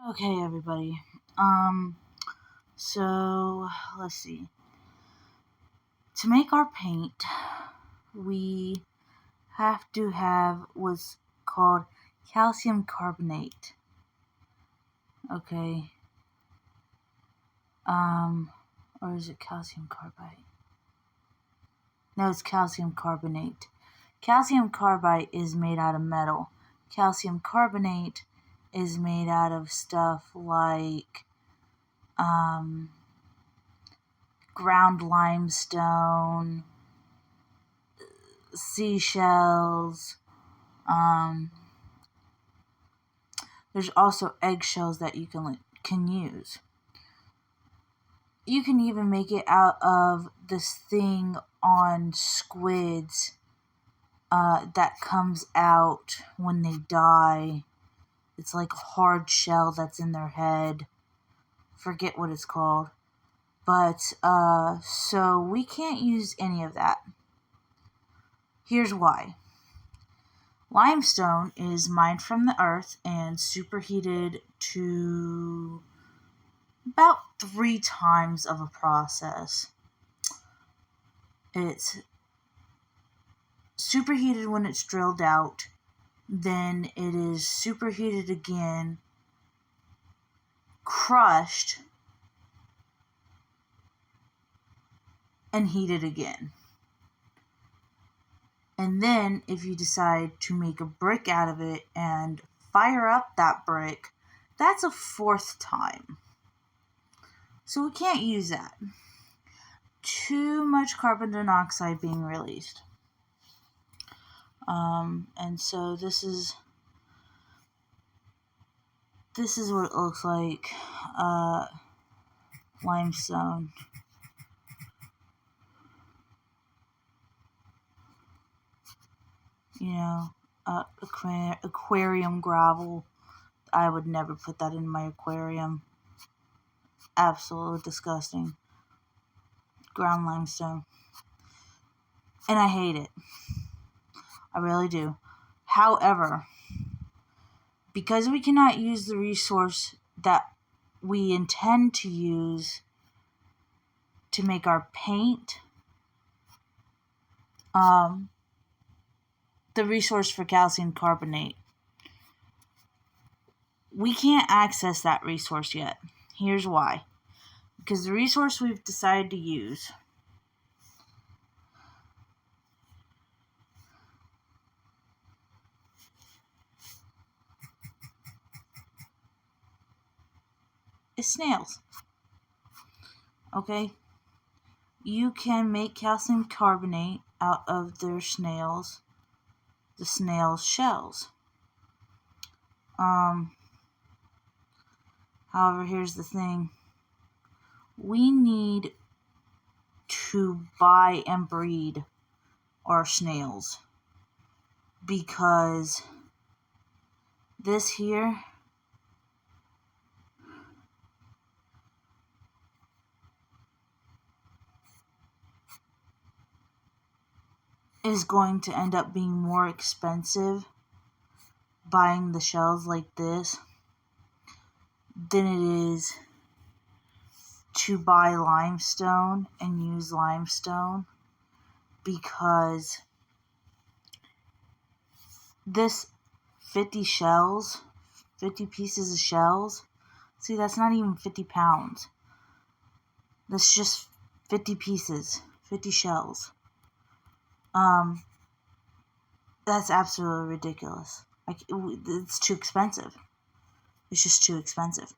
Okay, everybody. So let's see. To make our paint, we have to have what's called calcium carbonate. Okay. Or is it calcium carbide? No, it's calcium carbonate. Calcium carbide is made out of metal. Calcium carbonate is made out of stuff like ground limestone, seashells. There's also eggshells that you can use. You can even make it out of this thing on squids that comes out when they die. It's like a hard shell that's in their head. Forget what it's called. But, so we can't use any of that. Here's why. Limestone is mined from the earth and superheated to about 3 times of a process. It's superheated when it's drilled out, then it is superheated again, crushed, and heated again. And then if you decide to make a brick out of it and fire up that brick, that's a 4th time. So we can't use that. Too much carbon dioxide being released. And so this is what it looks like. Limestone. Aquarium gravel. I would never put that in my aquarium. Absolutely disgusting. Ground limestone. And I hate it. I really do. However, because we cannot use the resource that we intend to use to make our paint, the resource for calcium carbonate, we can't access that resource yet. Here's why. Because the resource we've decided to use is snails. Okay? You can make calcium carbonate out of the snails' shells. However, here's the thing. We need to buy and breed our snails, because this here is going to end up being more expensive buying the shells like this than it is to buy limestone and use limestone, because this 50 pieces of shells, see, that's not even 50 pounds. That's just 50 pieces, 50 shells. That's absolutely ridiculous. It's too expensive. It's just too expensive.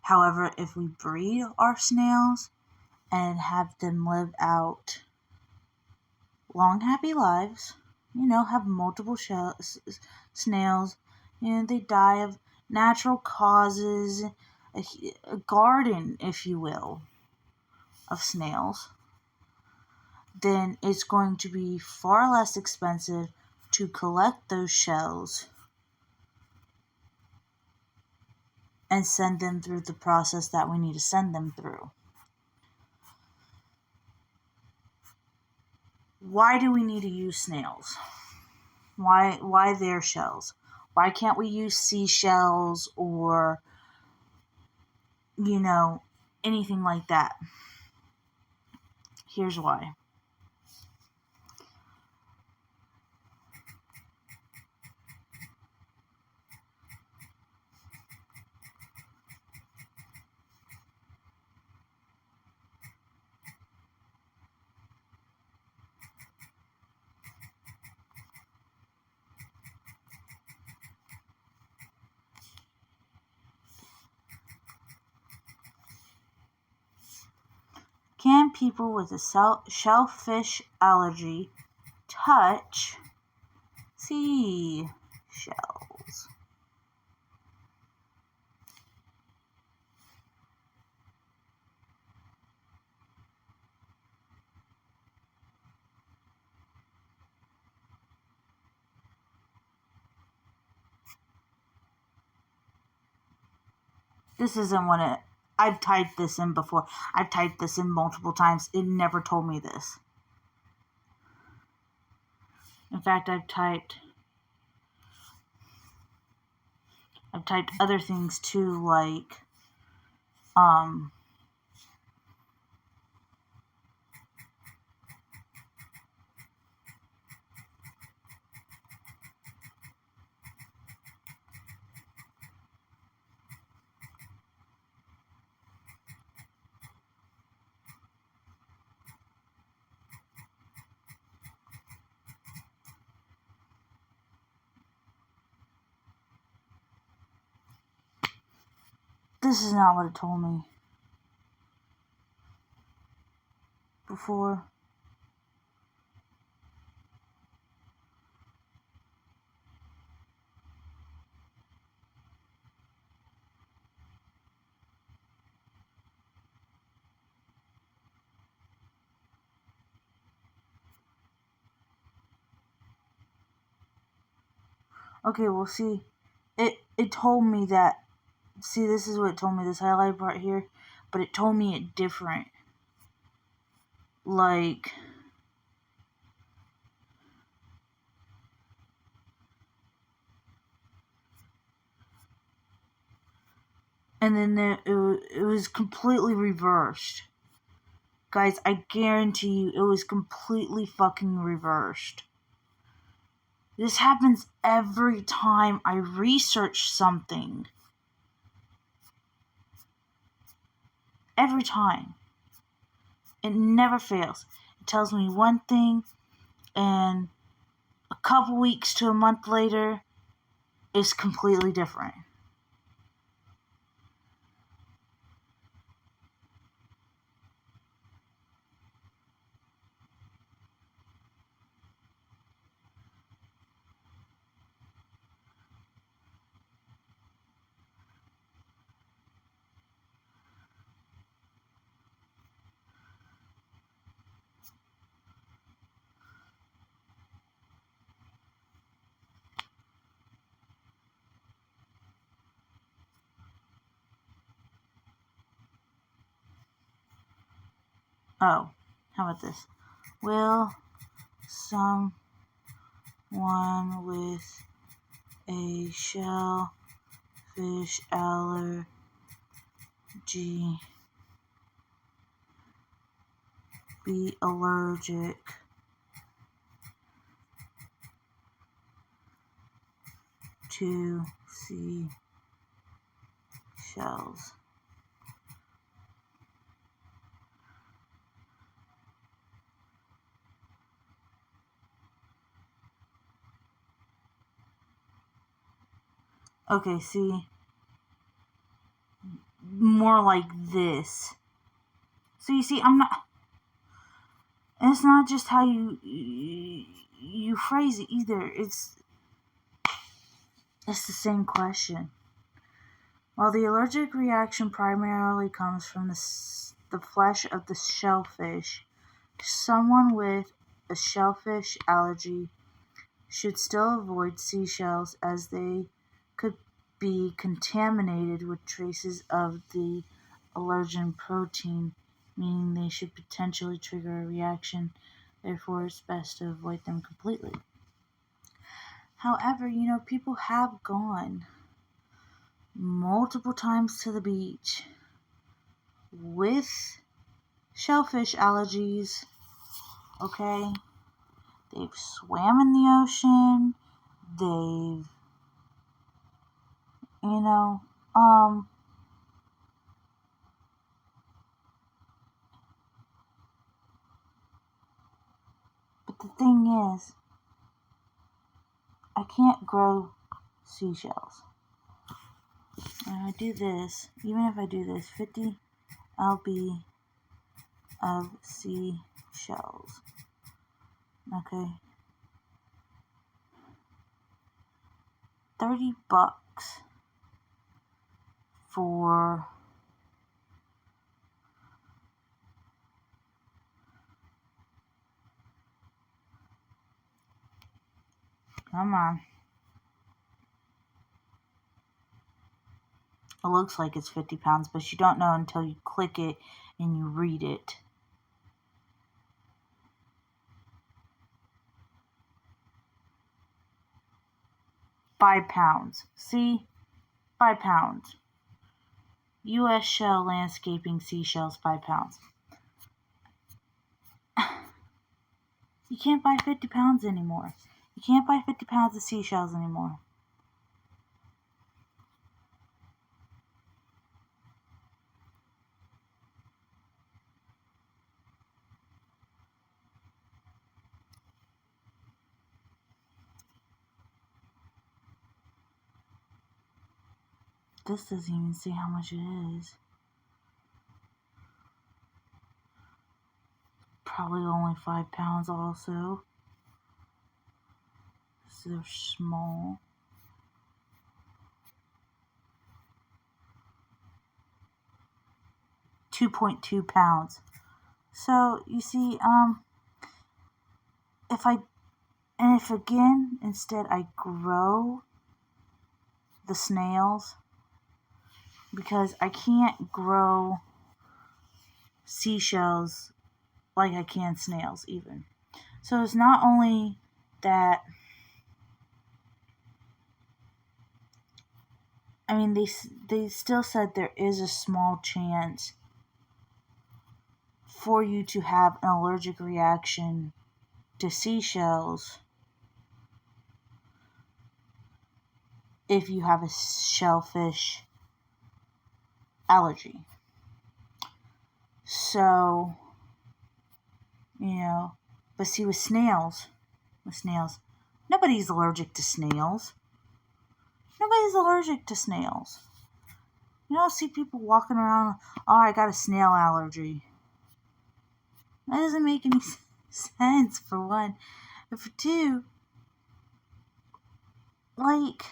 However, if we breed our snails and have them live out long, happy lives, have multiple snails, they die of natural causes, a garden, if you will, of snails, then it's going to be far less expensive to collect those shells and send them through the process that we need to send them through. Why do we need to use snails? Why their shells? Why can't we use seashells or, anything like that? Here's why. Can people with a shellfish allergy touch seashells? This isn't what it... I've typed this in before. I've typed this in multiple times. It never told me this. In fact, I've typed other things too, like, this is not what it told me before. Okay, well, see, it told me that, see, this is what it told me, this highlight part here, but it told me it different. Like, and then it was completely reversed. Guys, I guarantee you, it was completely fucking reversed. This happens every time I research something. Every time. It never fails. It tells me one thing, and a couple weeks to a month later, it's completely different. Oh, how about this? Will someone with a shellfish allergy be allergic to seashells? Okay, see, more like this. So you see, I'm not, and it's not just how you phrase it either. It's the same question. While the allergic reaction primarily comes from the flesh of the shellfish, someone with a shellfish allergy should still avoid seashells as they could be contaminated with traces of the allergen protein, meaning they should potentially trigger a reaction. Therefore, it's best to avoid them completely. However, people have gone multiple times to the beach with shellfish allergies, okay? They've swam in the ocean, they've, you know, but the thing is, I can't grow seashells. And I do this, even if I do this, 50 lb of seashells, okay? $30 for come on. It looks like it's 50 pounds, but you don't know until you click it and you read it. £5. See? £5. U.S. shell landscaping seashells, £5. You can't buy 50 pounds anymore. You can't buy 50 pounds of seashells anymore. This doesn't even say how much it is. Probably only 5 pounds also. So they're small. £2.2. So you see, if again instead I grow the snails, because I can't grow seashells like I can snails even. So it's not only that, I mean, they still said there is a small chance for you to have an allergic reaction to seashells if you have a shellfish allergy. So, but see, with snails, nobody's allergic to snails. Nobody's allergic to snails. You don't see people walking around, oh, I got a snail allergy. That doesn't make any sense, for one. And for two, like,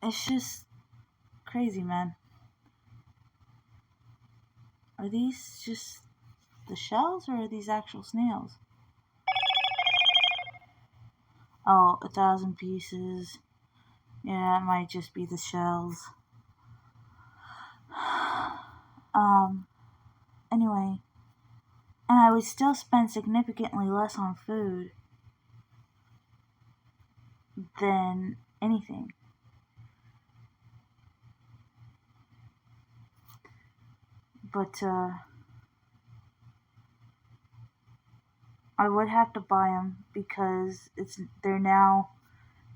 it's just crazy, man. Are these just the shells, or are these actual snails? Oh, 1,000 pieces. Yeah, it might just be the shells. Anyway, and I would still spend significantly less on food than anything. But, I would have to buy them because they're now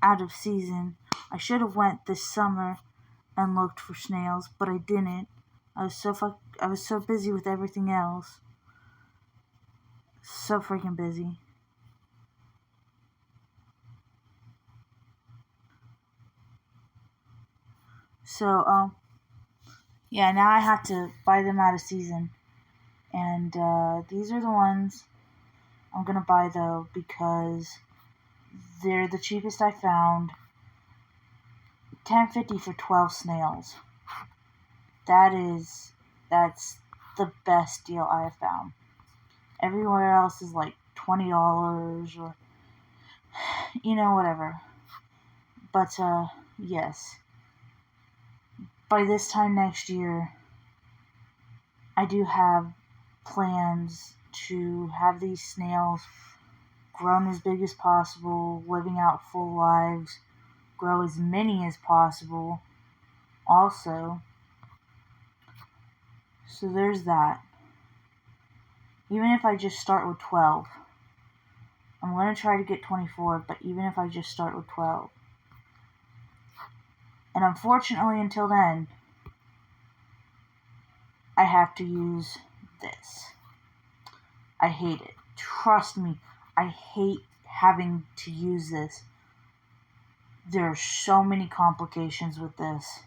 out of season. I should have went this summer and looked for snails, but I didn't. I was so busy with everything else. So freaking busy. So, yeah, now I have to buy them out of season. And these are the ones I'm going to buy, though, because they're the cheapest I found. $10.50 for 12 snails. That's the best deal I have found. Everywhere else is like $20 or, whatever. But, yes. by this time next year, I do have plans to have these snails grown as big as possible, living out full lives, grow as many as possible also. So there's that. Even if I just start with 12, I'm going to try to get 24, but even if I just start with 12. And unfortunately, until then, I have to use this. I hate it. Trust me, I hate having to use this. There are so many complications with this.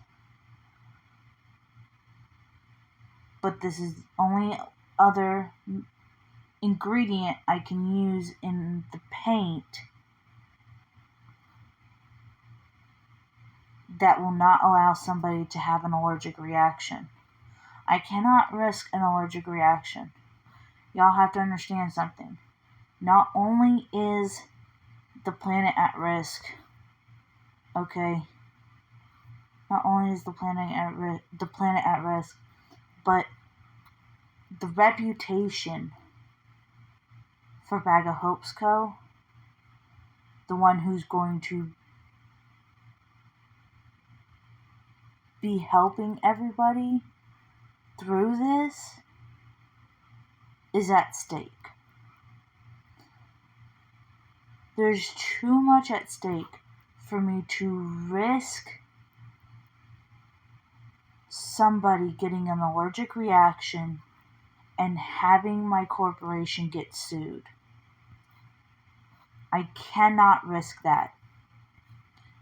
But this is the only other ingredient I can use in the paint that will not allow somebody to have an allergic reaction. I cannot risk an allergic reaction. Y'all have to understand something. Not only is the planet at risk, okay? Not only is the planet at risk, but the reputation for Bag of Hopes Co., the one who's going to be helping everybody through this, is at stake. There's too much at stake for me to risk somebody getting an allergic reaction and having my corporation get sued. I cannot risk that.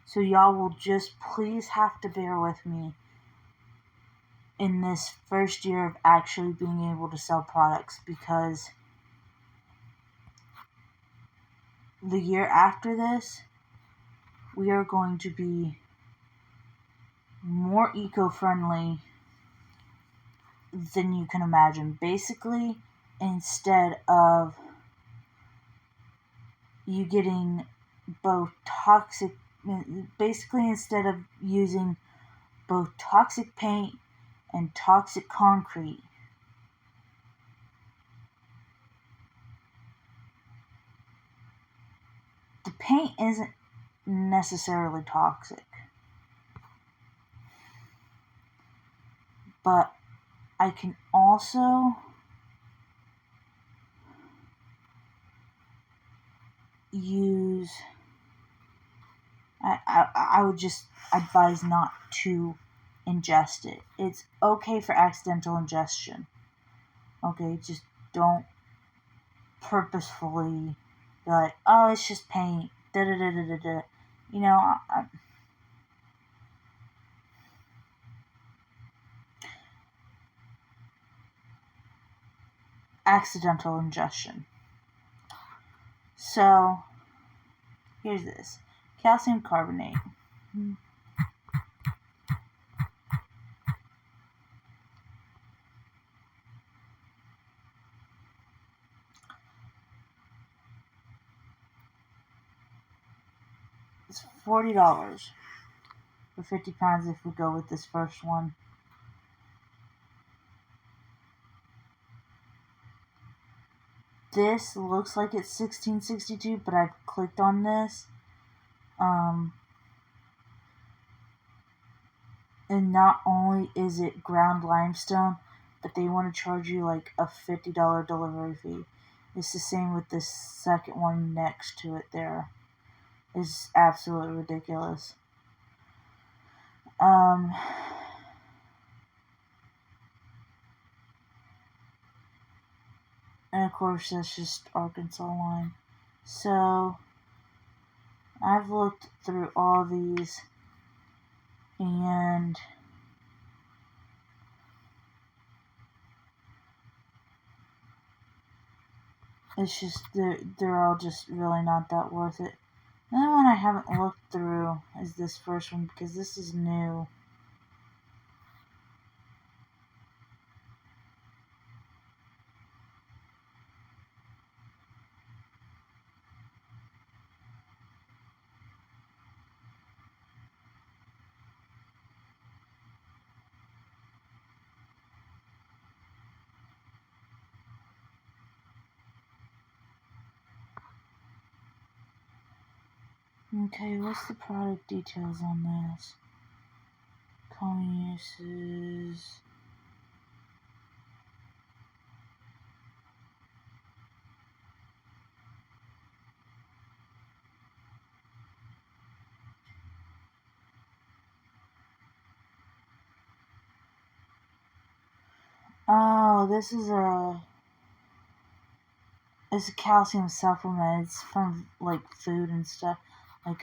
So y'all will just please have to bear with me in this first year of actually being able to sell products, because the year after this, we are going to be more eco-friendly than you can imagine. Basically, instead of you getting both toxic, basically instead of using both toxic paint and toxic concrete, the paint isn't necessarily toxic, but I can also use, I would just advise not to ingest it. It's okay for accidental ingestion. Okay, just don't purposefully be like, oh, it's just paint, da-da-da-da-da-da. You know, accidental ingestion. So, here's this. Calcium carbonate. It's $40 for 50 pounds if we go with this first one. This looks like it's $16.62, but I've clicked on this. And not only is it ground limestone, but they want to charge you like a $50 delivery fee. It's the same with this second one next to it there. It's absolutely ridiculous. And of course, that's just Arkansas line. So, I've looked through all these, and it's just, they're all just really not that worth it. Another one I haven't looked through is this first one, because this is new. Okay, what's the product details on this? Common uses. Oh, it's a calcium supplement. It's from like food and stuff, like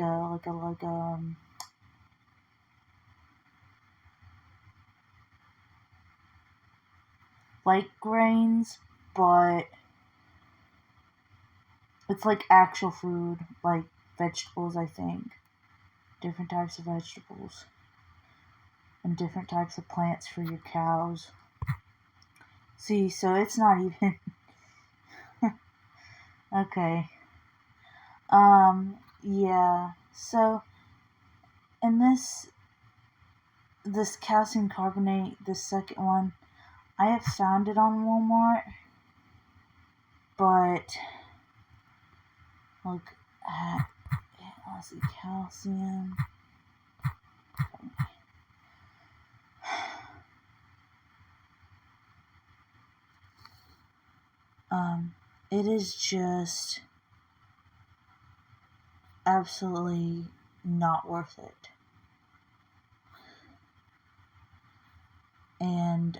grains, but it's like actual food, like vegetables. I think different types of vegetables and different types of plants for your cows. See, so it's not even okay. Yeah. So, in this calcium carbonate, the second one, I have found it on Walmart, but look at let's see, calcium. It is just absolutely not worth it. And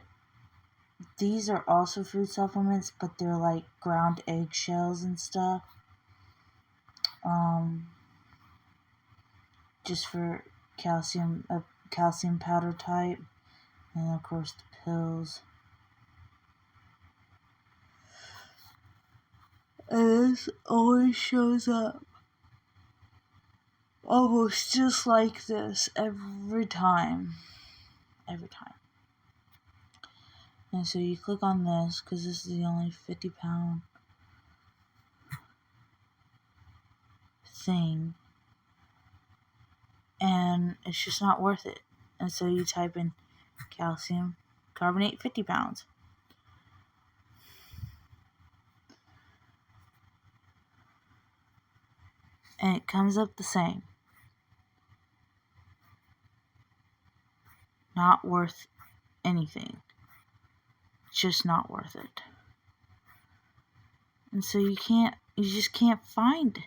these are also food supplements, but they're like ground eggshells and stuff. Just for calcium powder type, and of course the pills. And this always shows up almost just like this every time. Every time. And so you click on this because this is the only 50-pound thing. And it's just not worth it. And so you type in calcium carbonate 50 pounds. And it comes up the same. Not worth anything. Just not worth it. And so you just can't find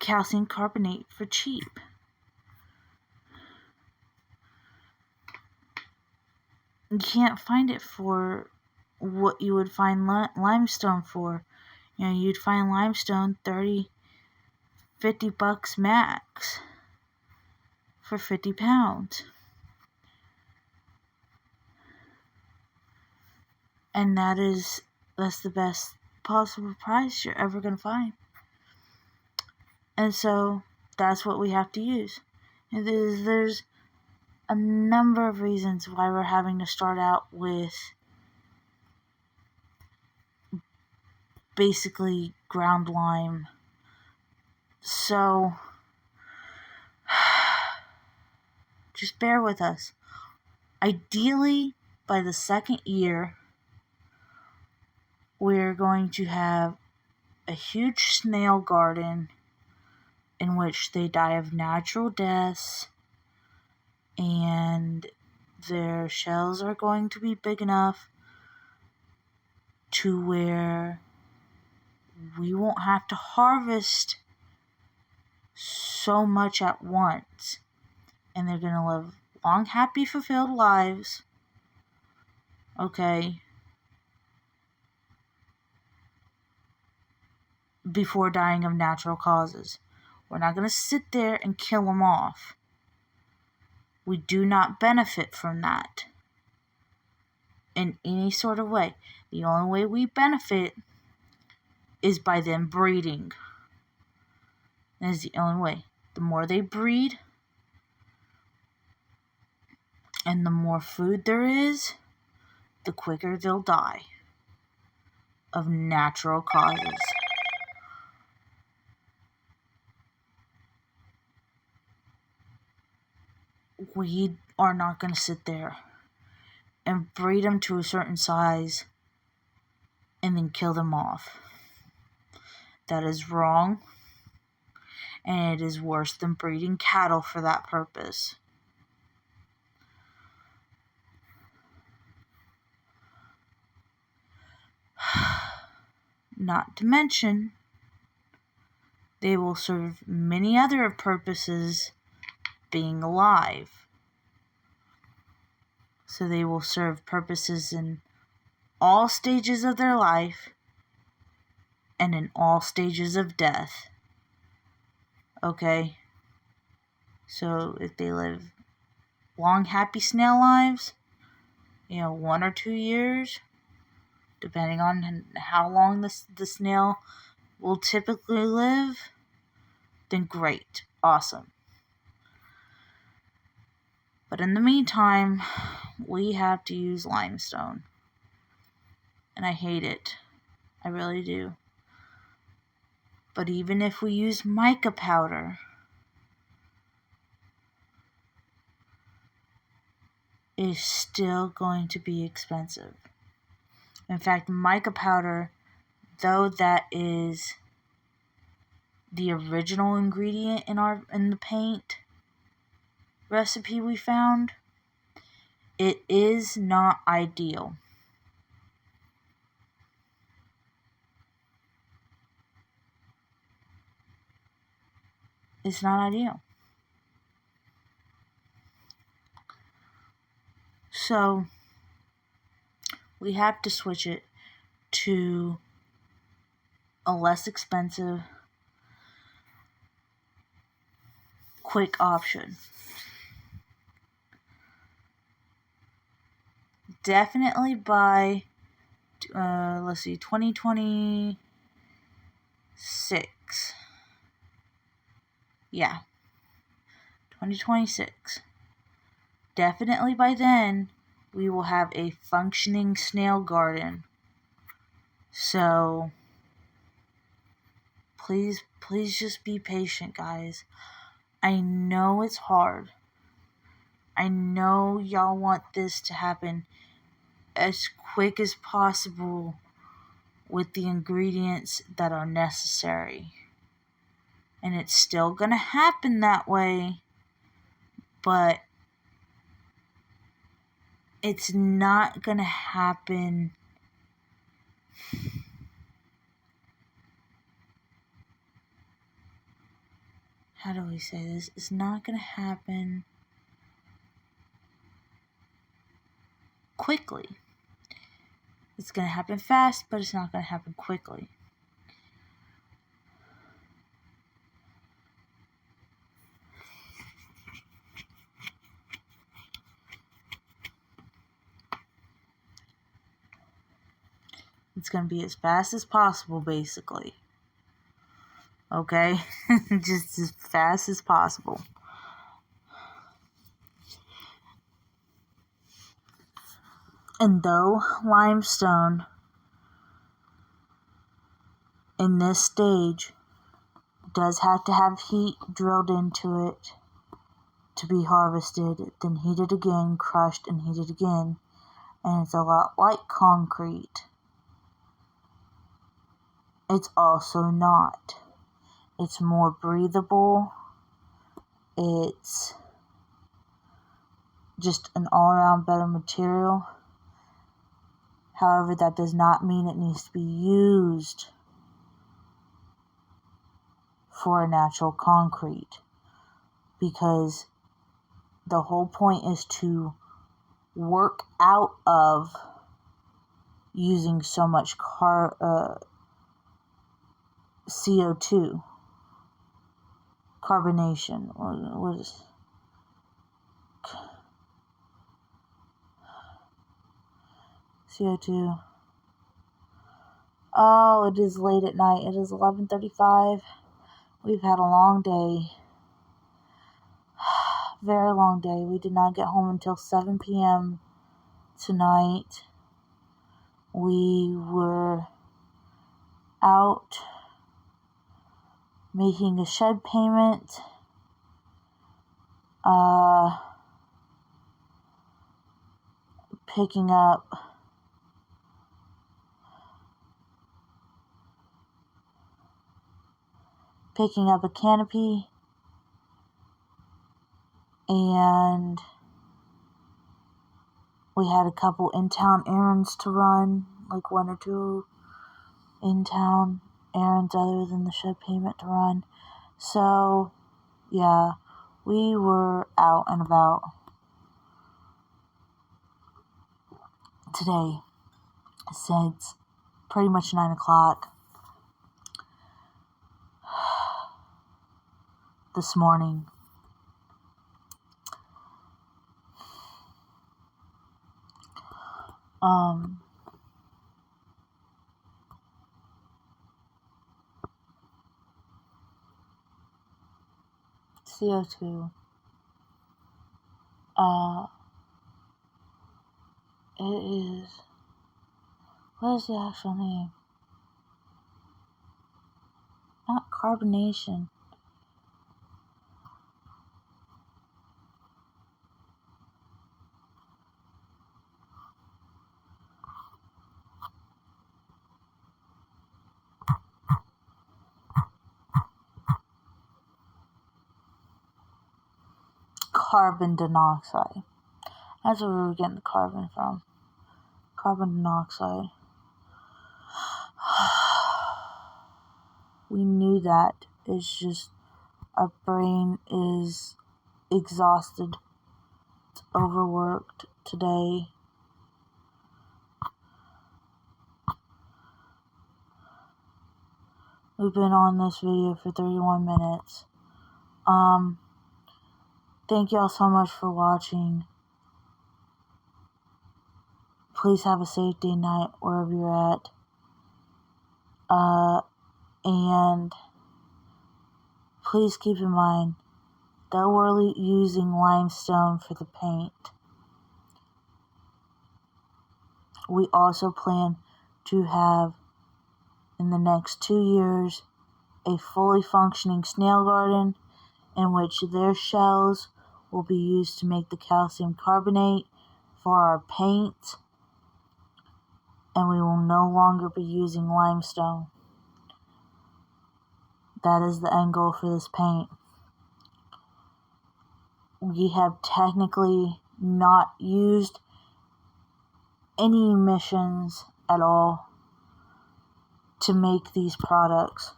calcium carbonate for cheap. You can't find it for what you would find limestone for. You know, you'd find limestone $50 max for 50 pounds. And that's the best possible price you're ever going to find. And so that's what we have to use. And there's a number of reasons why we're having to start out with basically ground lime. So just bear with us. Ideally, by the second year, we're going to have a huge snail garden in which they die of natural deaths, and their shells are going to be big enough to where we won't have to harvest so much at once, and they're going to live long, happy, fulfilled lives. Okay. Before dying of natural causes. We're not going to sit there and kill them off. We do not benefit from that in any sort of way. The only way we benefit is by them breeding. That is the only way. The more they breed and the more food there is, the quicker they'll die of natural causes. We are not going to sit there and breed them to a certain size and then kill them off. That is wrong. and it is worse than breeding cattle for that purpose. Not to mention, they will serve many other purposes being alive. So they will serve purposes in all stages of their life and in all stages of death. Okay? So if they live long, happy snail lives, 1 or 2 years, depending on how long the snail will typically live, then great, awesome. But in the meantime, we have to use limestone. And I hate it. I really do. But even if we use mica powder, it is still going to be expensive. In fact, mica powder, though that is the original ingredient in the paint recipe we found, it is not ideal. It's not ideal. So we have to switch it to a less expensive, quick option. Definitely by 2026. Yeah, 2026. Definitely by then, we will have a functioning snail garden. So, please just be patient, guys. I know it's hard. I know y'all want this to happen as quick as possible with the ingredients that are necessary. And it's still gonna happen that way, but it's not gonna happen how do we say this? It's not gonna happen quickly. It's gonna happen fast, but it's not gonna happen quickly. It's going to be as fast as possible, basically. Okay? Just as fast as possible. And though limestone in this stage does have to have heat drilled into it to be harvested, then heated again, crushed and heated again, and it's a lot like concrete, it's also not. It's more breathable. It's just an all-around better material. However, that does not mean it needs to be used for a natural concrete, because the whole point is to work out of using so much CO2, carbonation, what is CO2? Oh, it is late at night. It is 11:35. We've had a long day. Very long day. We did not get home until 7 p.m. tonight. We were out making a shed payment. Picking up picking up a canopy, and we had a couple in-town errands to run, like 1 or 2 in-town errands other than the shed payment to run. So, yeah, we were out and about today since pretty much 9 o'clock this morning. CO2. It is, what is the actual name? Not carbonation. Carbon dioxide. That's where we were getting the carbon from. Carbon dioxide. We knew that. It's just our brain is exhausted. It's overworked today. We've been on this video for 31 minutes. Thank y'all so much for watching. Please have a safe day, night, wherever you're at. And please keep in mind that we're using limestone for the paint. We also plan to have, in the next 2 years, a fully functioning snail garden in which their shells will be used to make the calcium carbonate for our paint, and we will no longer be using limestone. That is the end goal for this paint. We have technically not used any emissions at all to make these products.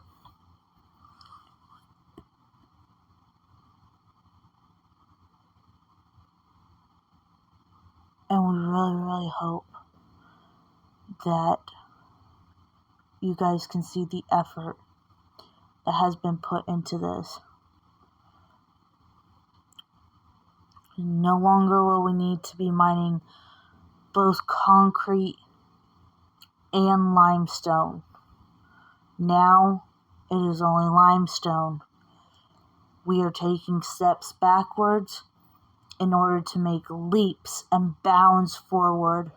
And we really, really hope that you guys can see the effort that has been put into this. No longer will we need to be mining both concrete and limestone. Now it is only limestone. We are taking steps backwards in order to make leaps and bounds forward.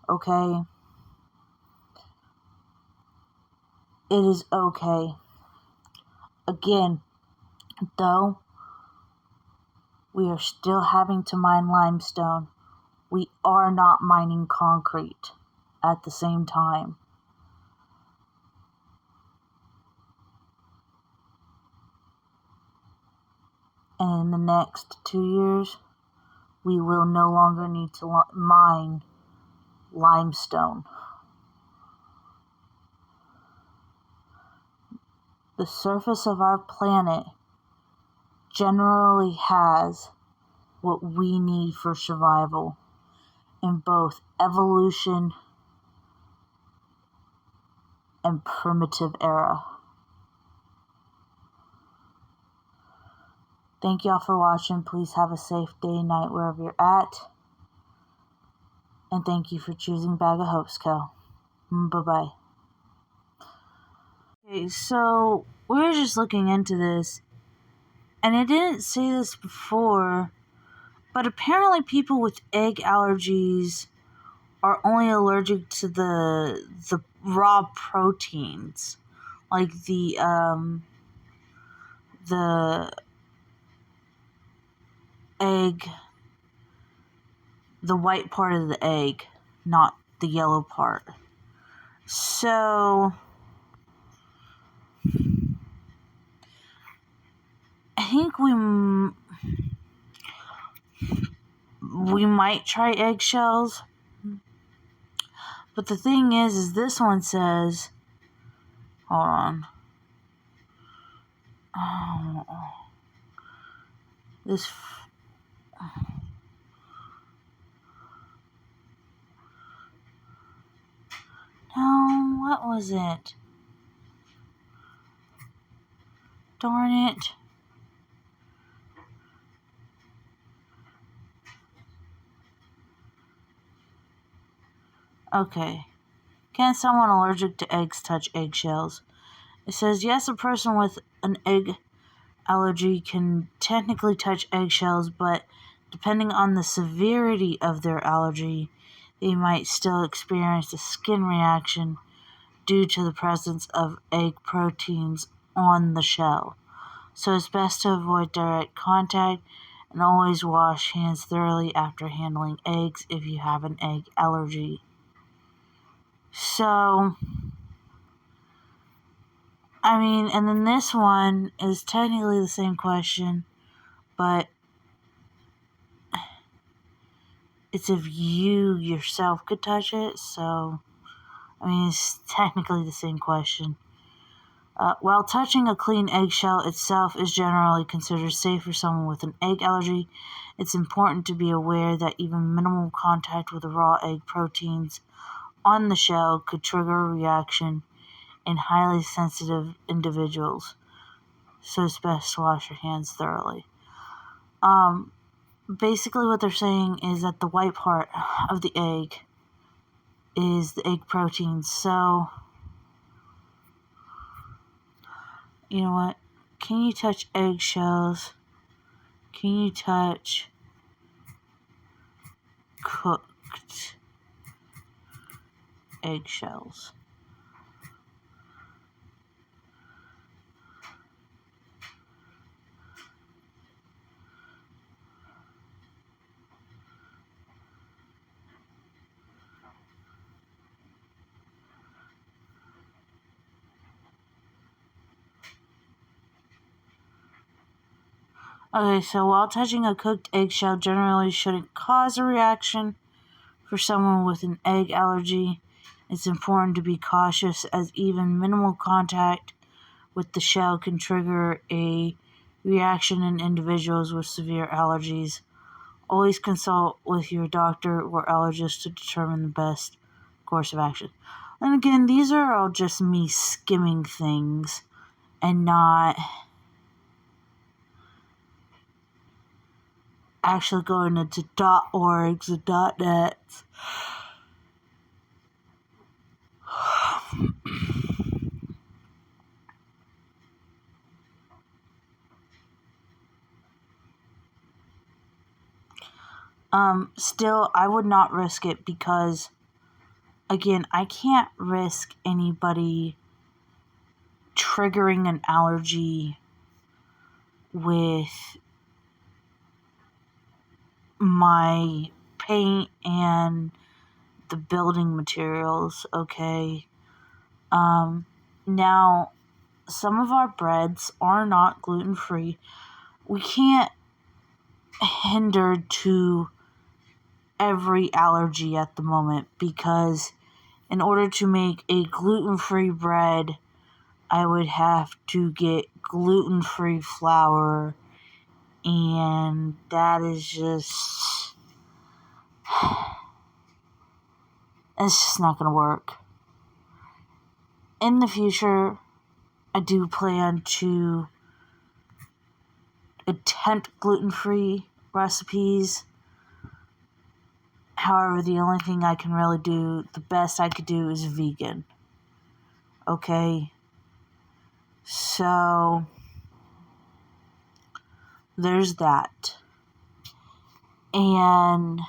Okay? It is okay. Again, though, we are still having to mine limestone. We are not mining concrete at the same time. And in the next 2 years, we will no longer need to mine limestone. The surface of our planet generally has what we need for survival in both evolution and primitive era. Thank y'all for watching. Please have a safe day, night, wherever you're at. And thank you for choosing Bag of Hopes Co. Bye-bye. Okay, so we were just looking into this, and I didn't say this before, but apparently people with egg allergies are only allergic to the raw proteins, like the egg, the white part of the egg, not the yellow part. So think we might try eggshells. But the thing is this one says, hold on. Oh, this. No, what was it? Darn it. Okay. Can someone allergic to eggs touch eggshells? It says, yes, a person with an egg allergy can technically touch eggshells, but depending on the severity of their allergy, they might still experience a skin reaction due to the presence of egg proteins on the shell. So it's best to avoid direct contact and always wash hands thoroughly after handling eggs if you have an egg allergy. So, I mean, and then this one is technically the same question, but it's if you yourself could touch it, so, I mean, it's technically the same question. While touching a clean eggshell itself is generally considered safe for someone with an egg allergy, it's important to be aware that even minimal contact with the raw egg proteins on the shell could trigger a reaction in highly sensitive individuals. So it's best to wash your hands thoroughly. Basically what they're saying is that the white part of the egg is the egg protein. So, you know what? Can you touch eggshells? Can you touch cooked eggshells? Okay, so while touching a cooked eggshell generally shouldn't cause a reaction for someone with an egg allergy, it's important to be cautious as even minimal contact with the shell can trigger a reaction in individuals with severe allergies. Always consult with your doctor or allergist to determine the best course of action. And again, these are all just me skimming things and not actually going into .orgs and .nets. Still, I would not risk it because, again, I can't risk anybody triggering an allergy with my paint and the building materials, okay? Now, some of our breads are not gluten-free. We can't hinder to every allergy at the moment because in order to make a gluten-free bread, I would have to get gluten-free flour, and that is just, it's just not going to work. In the future, I do plan to attempt gluten-free recipes. However, the only thing I can really do, the best I could do is vegan. Okay? So, there's that. And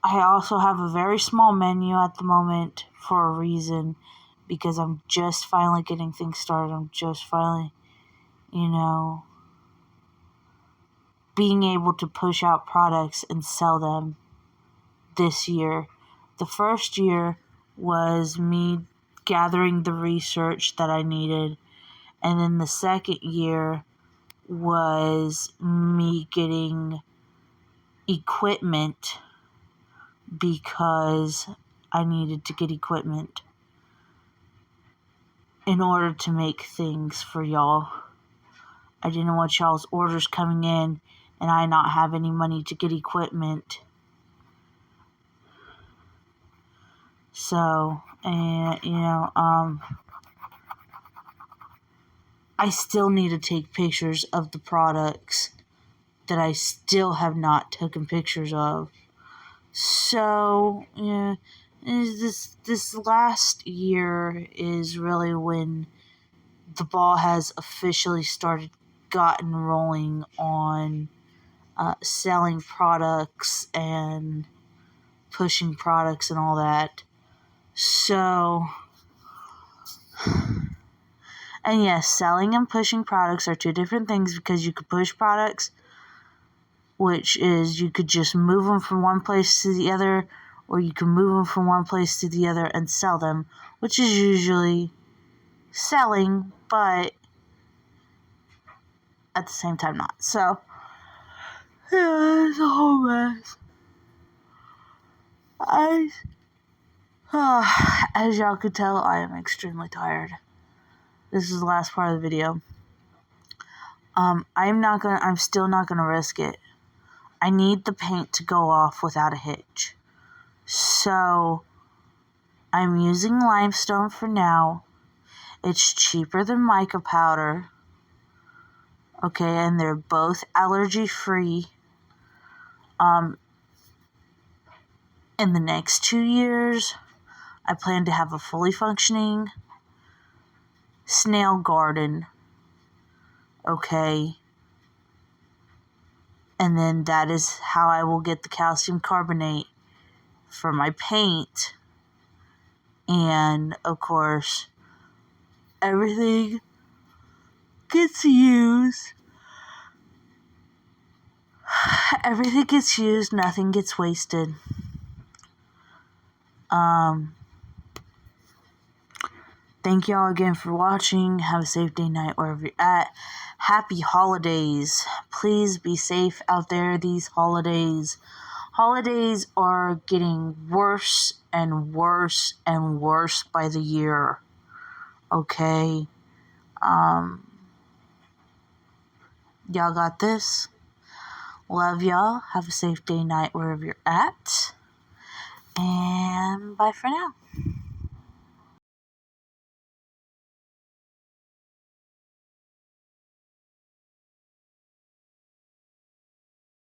I also have a very small menu at the moment for a reason, because I'm just finally getting things started. I'm just finally, being able to push out products and sell them this year. The first year was me gathering the research that I needed. And then the second year was me getting equipment because I needed to get equipment in order to make things for y'all. I didn't want y'all's orders coming in and I not have any money to get equipment. So, and I still need to take pictures of the products that I still have not taken pictures of. So, yeah, this last year is really when the ball has officially gotten rolling on selling products and pushing products and all that. So, and yes, selling and pushing products are two different things, because you could push products, which is you could just move them from one place to the other, or you can move them from one place to the other and sell them, which is usually selling, but at the same time not. So, yeah, it's a whole mess. As y'all could tell, I am extremely tired. This is the last part of the video. I'm still not gonna risk it. I need the paint to go off without a hitch. So, I'm using limestone for now. It's cheaper than mica powder. Okay, and they're both allergy free. In the next 2 years, I plan to have a fully functioning snail garden. Okay. And then that is how I will get the calcium carbonate for my paint. And, of course, everything gets used. Everything gets used. Nothing gets wasted. Thank y'all again for watching. Have a safe day, night, wherever you're at. Happy holidays. Please be safe out there these holidays. Holidays are getting worse and worse and worse by the year. Okay? Y'all got this. Love y'all. Have a safe day, night, wherever you're at. And bye for now.